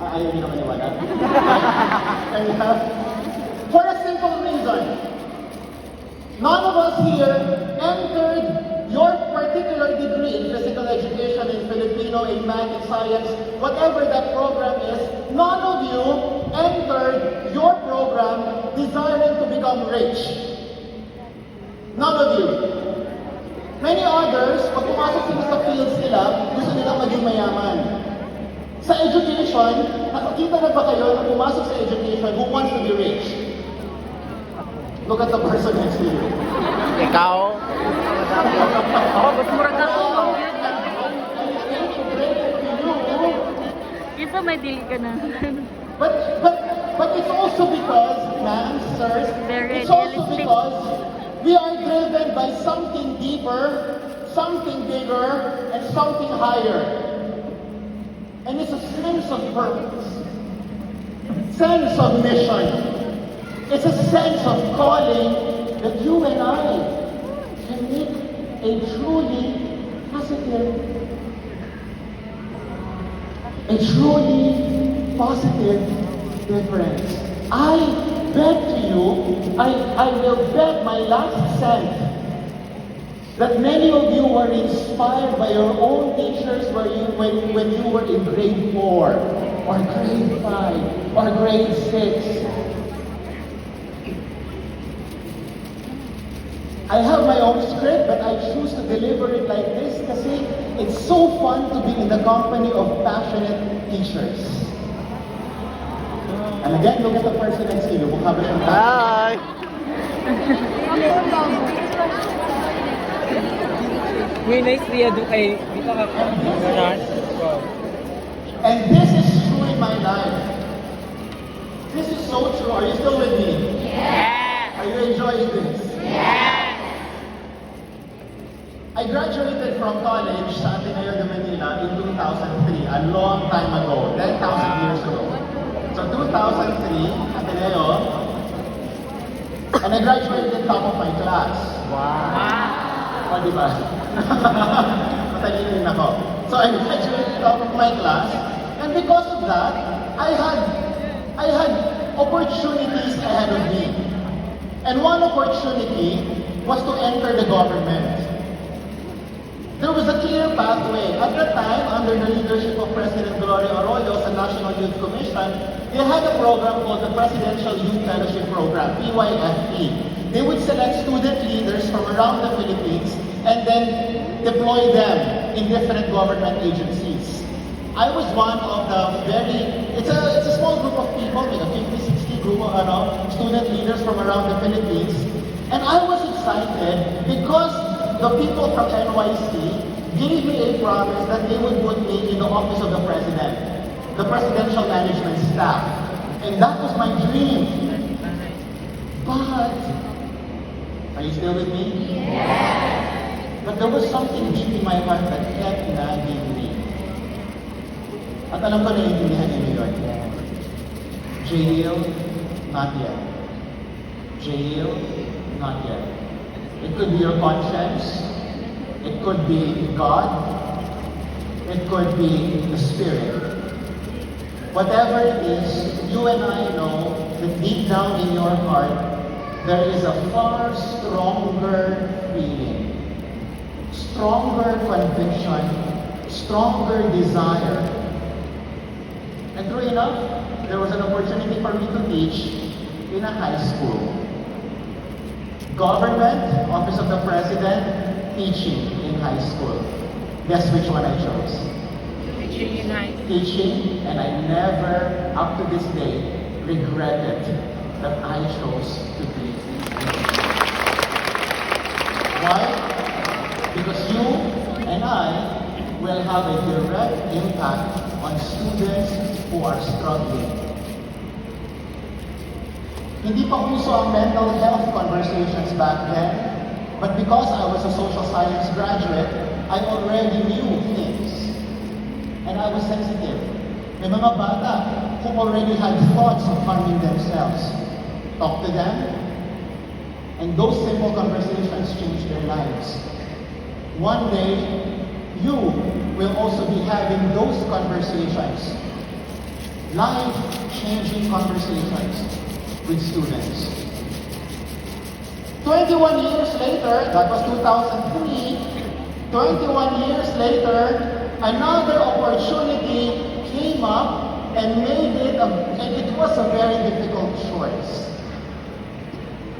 Ayaw niyo na maniwala? Kaya, for a simple reason, none of us here entered your particular degree in physical education, in Filipino, in math, in science, whatever that program is, none of you entered your program desiring to become rich. None of you. Many others, pag pumasok sila sa fields nila, gusto nilang maging mayaman. Sa education, nakakita na ba kayo na pumasok sa education who wants to be rich? Look at the person next to you. Ikaw? Oh, ba't murag ako? Isa may dili ka na. But it's also because, ma'am, sirs, Very it's also realistic. because we are driven by something deeper, something bigger, and something higher. And it's a sense of purpose, sense of mission. It's a sense of calling that you and I can make a truly positive difference. I bet to you, I will bet my last cent that many of you were inspired by your own teachers when you were in grade 4, or grade 5, or grade 6. I have my own script, but I choose to deliver it like this kasi it's so fun to be in the company of passionate teachers. And again, look at the person next to you. Mukha ba siyang Hi! May nice Ria doon kay dito ka. And this is true in my life. This is so true. Are you still with me? Yeah! Are you enjoying this? Yeah! I graduated from college sa Ateneo de Manila in 2003, a long time ago, 10,000 years ago. So 2003, Ateneo, and I graduated top of my class. Wow! O, di ba? Matalino rin ako. So I graduated top of my class, and because of that, I had opportunities ahead of me. And one opportunity was to enter the government. There was a clear pathway. At the time, under the leadership of President Gloria Arroyo sa National Youth Commission, they had a program called the Presidential Youth Fellowship Program, PYFP. They would select student leaders from around the Philippines and then deploy them in different government agencies. I was one of the it's a small group of people, like a 50, 60 group of student leaders from around the Philippines. And I was excited because the people from NYC gave me a promise that they would put me in the office of the president, the presidential management staff. And that was my dream. But, are you still with me? Yeah! But there was something deep in my heart that kept nagging me. At alam ko na intindihan niyo yun. Jail, not yet. Jail, not yet. It could be your conscience. It could be God. It could be the Spirit. Whatever it is, you and I know that deep down in your heart, there is a far stronger feeling, stronger conviction, stronger desire. And true enough, there was an opportunity for me to teach in a high school. Government, Office of the President, teaching in high school. Guess which one I chose? Teaching in high school. Teaching, and I never, up to this day, regretted that I chose to be teaching. Why? Because you and I will have a direct impact on students who are struggling. Hindi pa uso ang mental health conversations back then, but because I was a social science graduate, I already knew things. And I was sensitive. May mga bata who already had thoughts of harming themselves. Talk to them, and those simple conversations changed their lives. One day, you will also be having those conversations life-changing conversations with students. 21 years later, that was 2003, 21 years later, another opportunity came up and it was a very difficult choice.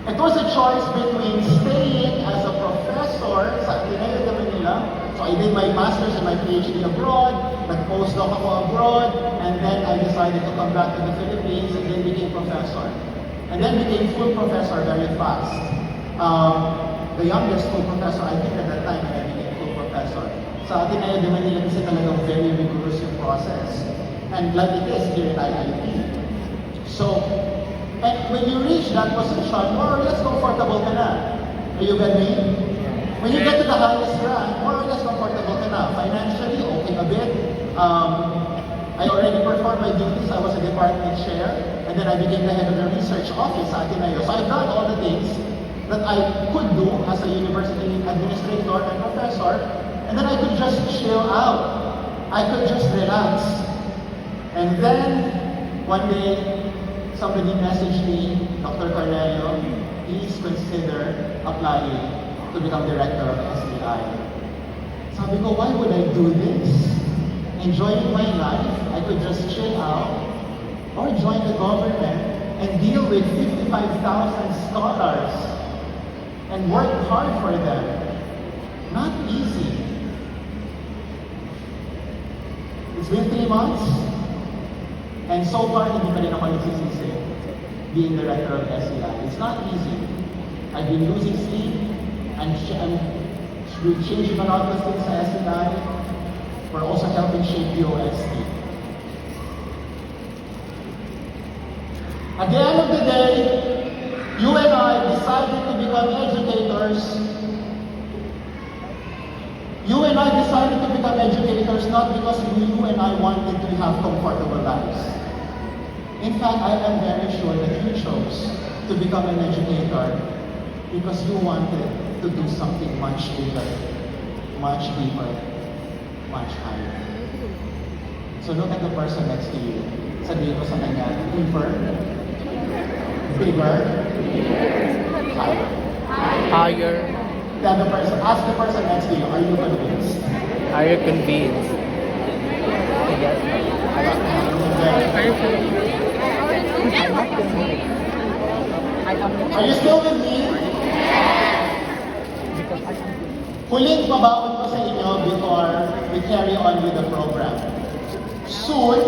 It was a choice between staying as a professor sa Ateneo de Manila. So I did my master's and my PhD abroad, nag-postdoc ako abroad, and then I decided to come back to the Philippines and then became professor. And then became full professor very fast. The youngest full professor, I think at that time, I became full professor. Sa Ateneo de Manila kasi talagang very rigorous yung process. And like it is here at IIT. So, and when you reach that position, more or less comfortable ka na. Are you with me? When you get to the highest rank, more or less comfortable ka na. Financially, okay a bit. I already performed my duties. I was a department chair. And then I became the head of the research office at Ateneo. So I've done all the things that I could do as a university administrator and professor. And then I could just chill out. I could just relax. And then, one day, somebody messaged me, Dr. Cornelio, please consider applying to become director of STI. Sabi ko, why would I do this? Enjoying my life, I could just chill out, or join the government and deal with 55,000 scholars and work hard for them. Not easy. It's been 3 months, and so far, hindi pa rin ako nagsisisi being director of SEI. It's not easy. I've been losing sleep. I'm changing a lot of things sa SEI. We're also helping shape UOST. At the end of the day, you and I decided to become educators. You and I decided to become educators not because you and I wanted to have comfortable lives. In fact, I am very sure that you chose to become an educator because you wanted to do something much bigger, much deeper, much higher. So look at the person next to you. Sabihin ko sa kanya, deeper, bigger, higher. Higher. Tell the person, ask the person next to you, are you convinced? Are you convinced? Yes. Are you convinced? Are you still with me? Huling mabaon ko sa inyo before we carry on with the program. Soon,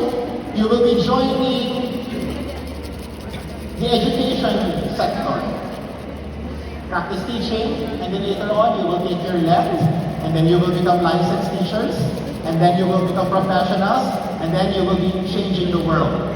you will be joining the education sector. Practice teaching, and then later on you will take your left, and then you will become licensed teachers, and then you will become professionals, and then you will be changing the world.